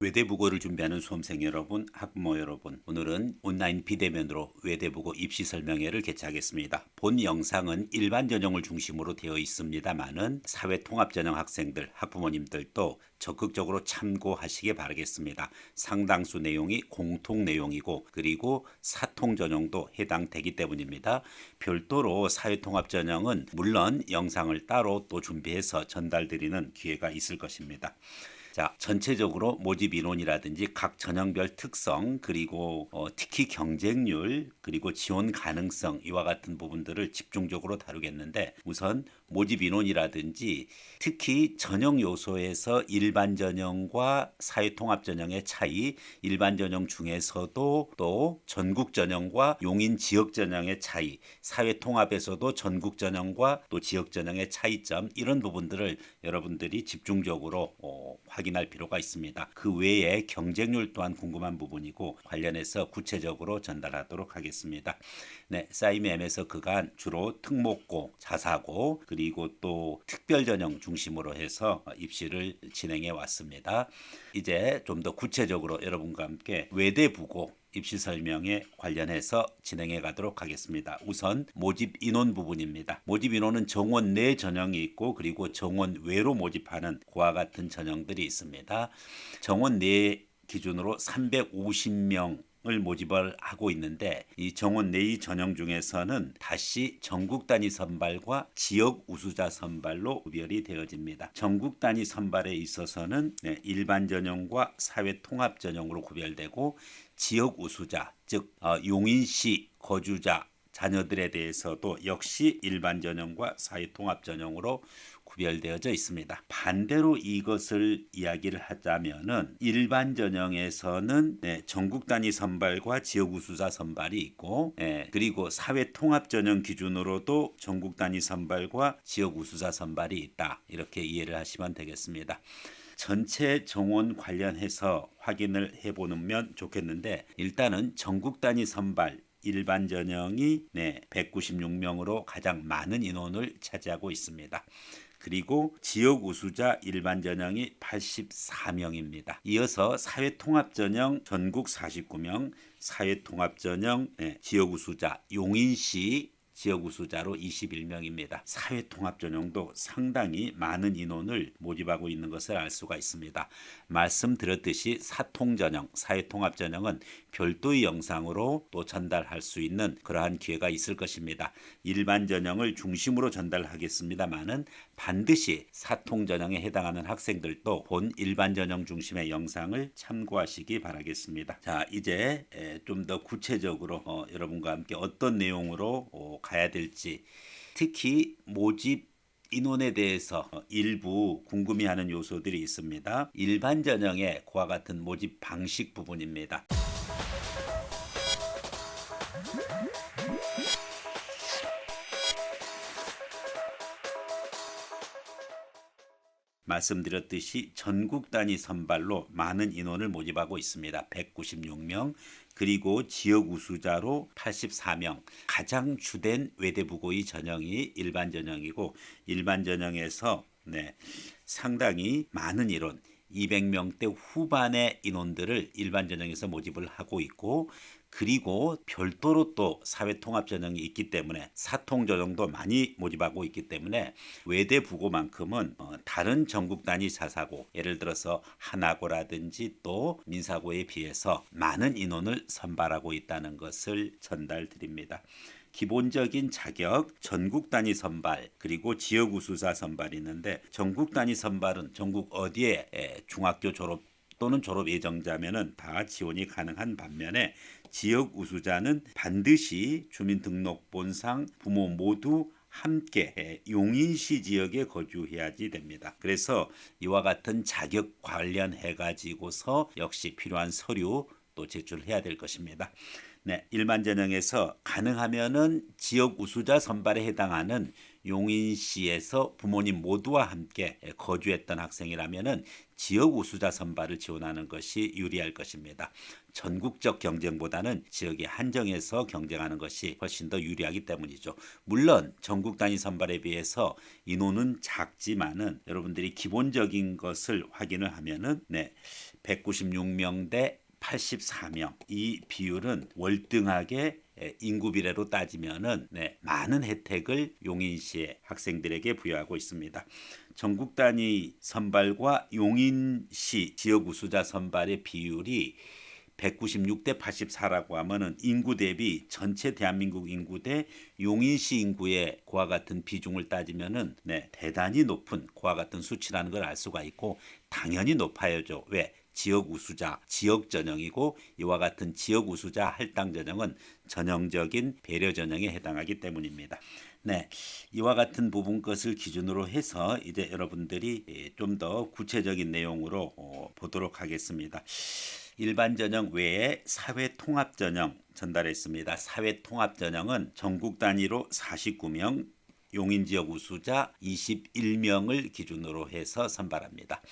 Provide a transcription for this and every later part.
외대국어를 준비하는 수험생 여러분, 학부모 여러분, 오늘은 온라인 비대면으로 외대국어 입시 설명회를 개최하겠습니다. 본 영상은 일반 전형을 중심으로 되어 있습니다만은 사회통합전형 학생들, 학부모님들도 적극적으로 참고하시기 바라겠습니다. 상당수 내용이 공통 내용이고 그리고 사통전형도 해당되기 때문입니다. 별도로 사회통합전형은 물론 영상을 따로 또 준비해서 전달드리는 기회가 있을 것입니다. 자, 전체적으로 모집 인원이라든지 각 전형별 특성, 그리고 특히 경쟁률, 그리고 지원 가능성 이와 같은 부분들을 집중적으로 다루겠는데, 우선 모집 인원이라든지 특히 전형 요소에서 일반 전형과 사회통합 전형의 차이, 일반 전형 중에서도 또 전국 전형과 용인 지역 전형의 차이, 사회통합에서도 전국 전형과 또 지역 전형의 차이점, 이런 부분들을 여러분들이 집중적으로 확인할 필요가 있습니다. 그 외에 경쟁률 또한 궁금한 부분이고 관련해서 구체적으로 전달하도록 하겠습니다. 네, 사이엠에서 그간 주로 특목고, 자사고, 그리고 또 특별 전형 중심으로 해서 입시를 진행해 왔습니다. 이제 좀 더 구체적으로 여러분과 함께 외대부고 입시 설명에 관련해서 진행해 가도록 하겠습니다. 우선 모집 인원 부분입니다. 모집 인원은 정원 내 전형이 있고 그리고 정원 외로 모집하는 그와 같은 전형들이 있습니다. 정원 내 기준으로 350명 을 모집을 하고 있는데, 이 정원 내의 전형 중에서는 다시 전국 단위 선발과 지역 우수자 선발로 구별이 되어집니다. 전국 단위 선발에 있어서는 일반 전형과 사회 통합 전형으로 구별되고, 지역 우수자 즉 용인시 거주자 자녀들에 대해서도 역시 일반 전형과 사회 통합 전형으로 구별되어져 있습니다. 반대로 이것을 이야기를 하자면은 일반 전형에서는 전국 단위 선발과 지역 우수자 선발이 있고, 그리고 사회 통합 전형 기준으로도 전국 단위 선발과 지역 우수자 선발이 있다. 이렇게 이해를 하시면 되겠습니다. 전체 정원 관련해서 확인을 해보면 좋겠는데, 일단은 전국 단위 선발 일반 전형이 196명으로 가장 많은 인원을 차지하고 있습니다. 그리고 지역 우수자 일반 전형이 84명입니다. 이어서 사회통합 전형 전국 49명, 사회통합 전형 지역 우수자 용인시 지역 우수자로 21명입니다. 사회통합 전형도 상당히 많은 인원을 모집하고 있는 것을 알 수가 있습니다. 말씀드렸듯이 사통전형, 사회통합 전형은 별도의 영상으로 또 전달할 수 있는 그러한 기회가 있을 것입니다. 일반 전형을 중심으로 전달하겠습니다만은 반드시 사통 전형에 해당하는 학생들도 본 일반 전형 중심의 영상을 참고하시기 바라겠습니다. 자, 이제 좀 더 구체적으로 여러분과 함께 어떤 내용으로 가야 될지, 특히 모집 인원에 대해서 일부 궁금해하는 요소들이 있습니다. 일반 전형의 그와 같은 모집 방식 부분입니다. 말씀드렸듯이 전국 단위 선발로 많은 인원을 모집하고 있습니다. 196명, 그리고 지역 우수자로 84명. 가장 주된 외대부고의 전형이 일반 전형이고, 일반 전형에서 상당히 많은 인원, 200명대 후반의 인원들을 일반 전형에서 모집을 하고 있고, 그리고 별도로 또 사회통합 전형이 있기 때문에 사통 전형도 많이 모집하고 있기 때문에 외대부고만큼은 다른 전국 단위 자사고, 예를 들어서 하나고라든지 또 민사고에 비해서 많은 인원을 선발하고 있다는 것을 전달드립니다. 기본적인 자격, 전국 단위 선발, 그리고 지역 우수자 선발이 있는데, 전국 단위 선발은 전국 어디에 중학교 졸업 또는 졸업 예정자면은 다 지원이 가능한 반면에, 지역 우수자는 반드시 주민등록본상 부모 모두 함께 용인시 지역에 거주해야지 됩니다. 그래서 이와 같은 자격 관련해 가지고서 역시 필요한 서류 또 제출해야 될 것입니다. 일반 전형에서 가능하면은 지역 우수자 선발에 해당하는 용인시에서 부모님 모두와 함께 거주했던 학생이라면은 지역 우수자 선발을 지원하는 것이 유리할 것입니다. 전국적 경쟁보다는 지역에 한정해서 경쟁하는 것이 훨씬 더 유리하기 때문이죠. 물론 전국 단위 선발에 비해서 인원은 작지만은 여러분들이 기본적인 것을 확인을 하면은 196명 대 84명, 이 비율은 월등하게 인구 비례로 따지면은 많은 혜택을 용인시의 학생들에게 부여하고 있습니다. 전국 단위 선발과 용인시 지역 우수자 선발의 비율이 196대 84라고 하면은 인구 대비 전체 대한민국 인구 대 용인시 인구의 그와 같은 비중을 따지면은 대단히 높은 그와 같은 수치라는 걸 알 수가 있고, 당연히 높아야죠. 왜? 지역 우수자, 지역 전형이고, 이와 같은 지역 우수자 할당 전형은 전형적인 배려 전형에 해당하기 때문입니다. 이와 같은 부분 것을 기준으로 해서 이제 여러분들이 좀 더 구체적인 내용으로 보도록 하겠습니다. 일반 전형 외에 사회 통합 전형 전달했습니다. 사회 통합 전형은 전국 단위로 49명, 용인 지역 우수자 21명을 기준으로 해서 선발합니다.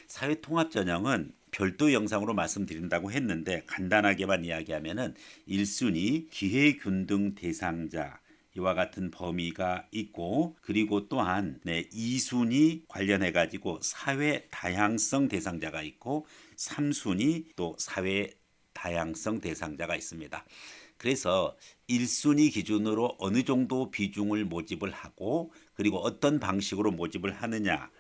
사회 통합 전형은 별도 영상으로 말씀드린다고 했는데, 간단하게만 이야기하면은 1순위 기회균등 대상자 이와 같은 범위가 있고, 그리고 또한 2순위 관련해 가지고 사회 다양성 대상자가 있고, 3순위 또 사회 다양성 대상자가 있습니다. 그래서 1순위 기준으로 어느 정도 비중을 모집을 하고, 그리고 어떤 방식으로 모집을 하느냐,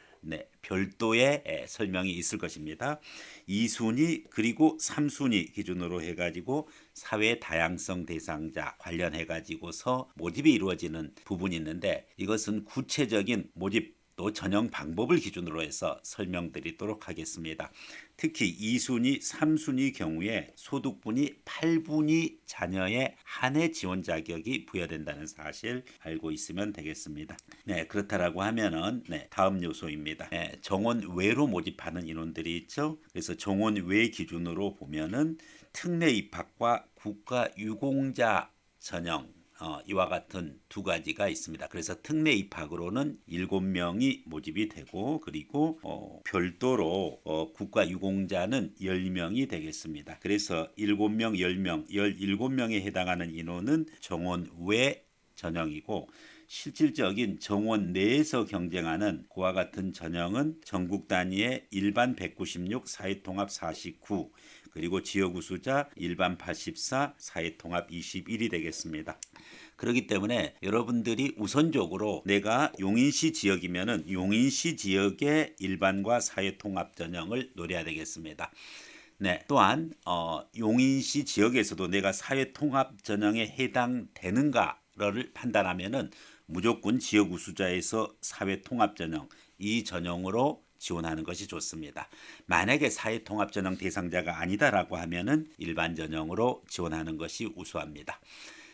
별도의 설명이 있을 것입니다. 2순위 그리고 3순위 기준으로 해가지고 사회 다양성 대상자 관련해 가지고서 모집이 이루어지는 부분이 있는데, 이것은 구체적인 모집 또 전형 방법을 기준으로 해서 설명드리도록 하겠습니다. 특히 2순위, 3순위 경우에 소득분이 8분위 자녀의 한 해 지원 자격이 부여된다는 사실 알고 있으면 되겠습니다. 그렇다라고 하면은 다음 요소입니다. 정원 외로 모집하는 인원들이 있죠. 그래서 정원 외 기준으로 보면은 특례 입학과 국가 유공자 전형, 이와 같은 두 가지가 있습니다. 그래서 특례 입학으로는 7명이 모집이 되고, 그리고 별도로 국가 유공자는 10명이 되겠습니다. 그래서 7명, 10명, 17명에 해당하는 인원은 정원 외 전형이고, 실질적인 정원 내에서 경쟁하는 그와 같은 전형은 전국 단위의 일반 196, 사회통합 49, 그리고 지역 우수자 일반 84, 사회통합 21이 되겠습니다. 그렇기 때문에 여러분들이 우선적으로 내가 용인시 지역이면은 용인시 지역의 일반과 사회통합 전형을 노려야 되겠습니다. 또한 용인시 지역에서도 내가 사회통합 전형에 해당되는가를 판단하면은 무조건 지역 우수자에서 사회통합 전형, 이 전형으로 지원하는 것이 좋습니다. 만약에 사회통합 전형 대상자가 아니다라고 하면은 일반 전형으로 지원하는 것이 우수합니다.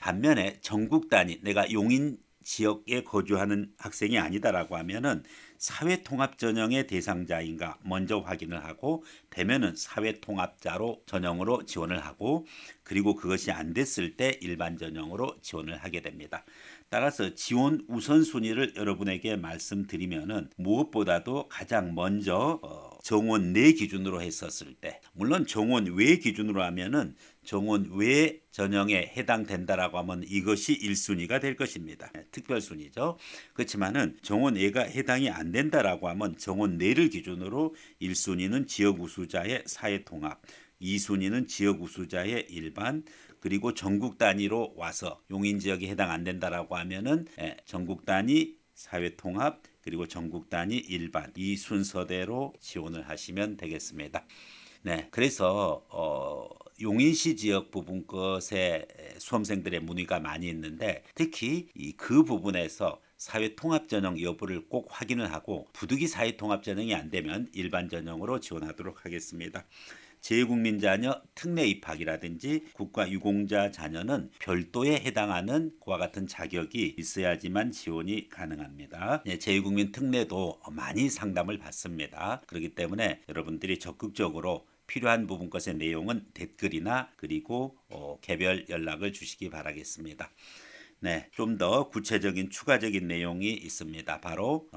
반면에 전국 단위, 내가 용인 지역에 거주하는 학생이 아니다라고 하면은 사회통합 전형의 대상자인가 먼저 확인을 하고, 되면은 사회통합자로 전형으로 지원을 하고, 그리고 그것이 안 됐을 때 일반 전형으로 지원을 하게 됩니다. 따라서 지원 우선순위를 여러분에게 말씀드리면은 무엇보다도 가장 먼저 정원 내 기준으로 했었을 때, 물론 정원 외 기준으로 하면은 정원 외 전형에 해당된다라고 하면 이것이 1순위가 될 것입니다. 특별순위죠. 그렇지만은 정원 외가 해당이 안 된다라고 하면 정원 내를 기준으로 1순위는 지역 우수자의 사회통합, 2순위는 지역 우수자의 일반, 그리고 전국 단위로 와서 용인 지역에 해당 안 된다라고 하면은 전국 단위 사회통합, 그리고 전국 단위 일반, 이 순서대로 지원을 하시면 되겠습니다. 그래서 용인시 지역 부분 것에 수험생들의 문의가 많이 있는데, 특히 그 부분에서 사회통합 전형 여부를 꼭 확인을 하고, 부득이 사회통합 전형이 안 되면 일반 전형으로 지원하도록 하겠습니다. 재외국민 자녀 특례 입학이라든지 국가 유공자 자녀는 별도에 해당하는 그와 같은 자격이 있어야지만 지원이 가능합니다. 재외국민 특례도 많이 상담을 받습니다. 그렇기 때문에 여러분들이 적극적으로 필요한 부분 것의 내용은 댓글이나 그리고 개별 연락을 주시기 바라겠습니다. 네, 좀 더 구체적인 추가적인 내용이 있습니다. 바로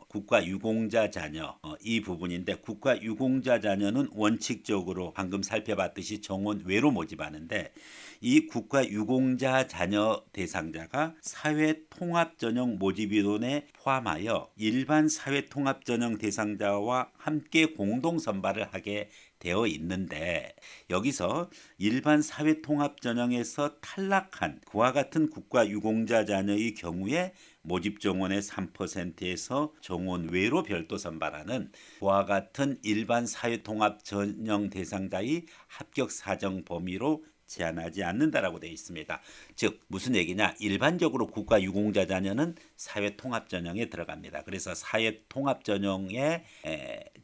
국가 유공자 자녀 이 부분인데 국가 유공자 자녀는 원칙적으로 방금 살펴봤듯이 정원 외로 모집하는데 이 국가 유공자 자녀 대상자가 사회통합전형 모집인원에 포함하여 일반 사회통합전형 대상자와 함께 공동 선발을 하게 되어 있는데 여기서 일반 사회통합전형에서 탈락한 그와 같은 국가 유공자 자녀의 경우에 모집 정원의 3%에서 정원 외로 별도 선발하는 그와 같은 일반 사회통합전형 대상자의 합격 사정 범위로 제한하지 않는다라고 되어 있습니다. 즉 무슨 얘기냐? 일반적으로 국가 유공자 자녀는 사회통합전형에 들어갑니다. 그래서 사회통합전형에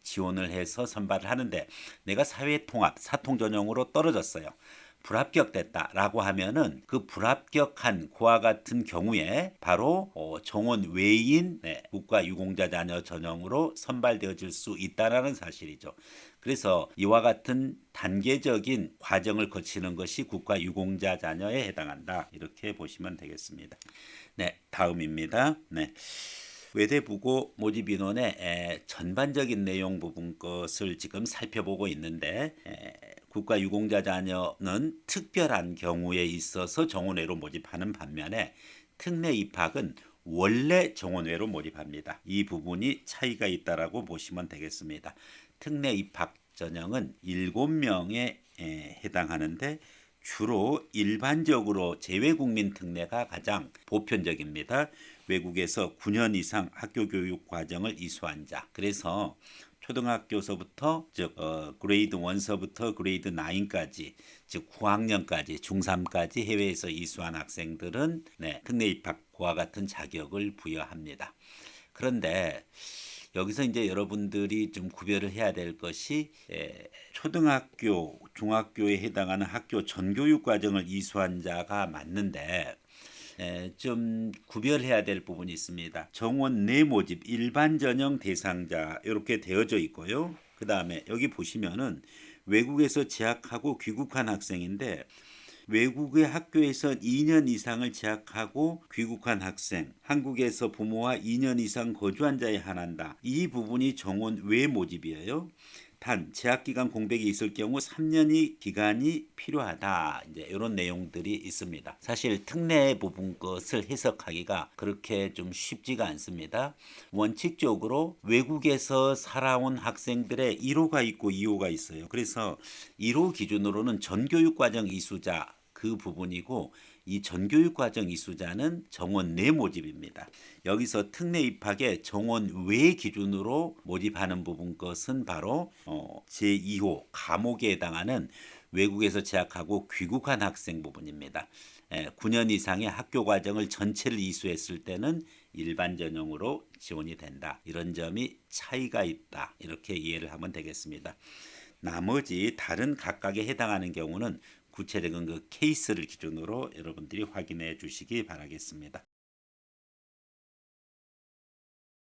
지원을 해서 선발을 하는데 내가 사회통합 사통전형으로 떨어졌어요. 불합격됐다라고 하면은 그 불합격한 그와 같은 경우에 바로 정원 외인 국가 유공자 자녀 전형으로 선발되어질 수 있다라는 사실이죠. 그래서 이와 같은 단계적인 과정을 거치는 것이 국가 유공자 자녀에 해당한다. 이렇게 보시면 되겠습니다. 네, 다음입니다. 네. 외대부고 모집 인원의 전반적인 내용 부분 것을 지금 살펴보고 있는데 국가 유공자 자녀는 특별한 경우에 있어서 정원외로 모집하는 반면에 특례 입학은 원래 정원외로 모집합니다. 이 부분이 차이가 있다라고 보시면 되겠습니다. 특례 입학 전형은 7명에 해당하는데 주로 일반적으로 재외국민 특례가 가장 보편적입니다. 외국에서 9년 이상 학교 교육 과정을 이수한 자. 그래서 초등학교서부터 즉 그레이드 1서부터 그레이드 9까지 즉 9학년까지 중3까지 해외에서 이수한 학생들은 특례 입학과 같은 자격을 부여합니다. 그런데 여기서 이제 여러분들이 좀 구별을 해야 될 것이 초등학교, 중학교에 해당하는 학교 전교육 과정을 이수한 자가 맞는데 좀 구별해야 될 부분이 있습니다. 정원 내 모집 일반 전형 대상자 이렇게 되어져 있고요. 그 다음에 여기 보시면은 외국에서 재학하고 귀국한 학생인데 외국의 학교에서 2년 이상을 재학하고 귀국한 학생, 한국에서 부모와 2년 이상 거주한 자에 한한다. 이 부분이 정원 외 모집이에요. 단 재학기간 공백이 있을 경우 3년의 기간이 필요하다. 이제 이런 내용들이 있습니다. 사실 특례 부분 것을 해석하기가 그렇게 좀 쉽지가 않습니다. 원칙적으로 외국에서 살아온 학생들의 1호가 있고 2호가 있어요. 그래서 1호 기준으로는 전교육과정 이수자 그 부분이고 이 전교육과정 이수자는 정원 내 모집입니다. 여기서 특례 입학에 정원 외 기준으로 모집하는 부분 것은 바로 제2호 과목에 해당하는 외국에서 재학하고 귀국한 학생 부분입니다. 9년 이상의 학교 과정을 전체를 이수했을 때는 일반 전형으로 지원이 된다. 이런 점이 차이가 있다. 이렇게 이해를 하면 되겠습니다. 나머지 다른 각각에 해당하는 경우는 구체적인 그 케이스를 기준으로 여러분들이 확인해 주시기 바라겠습니다.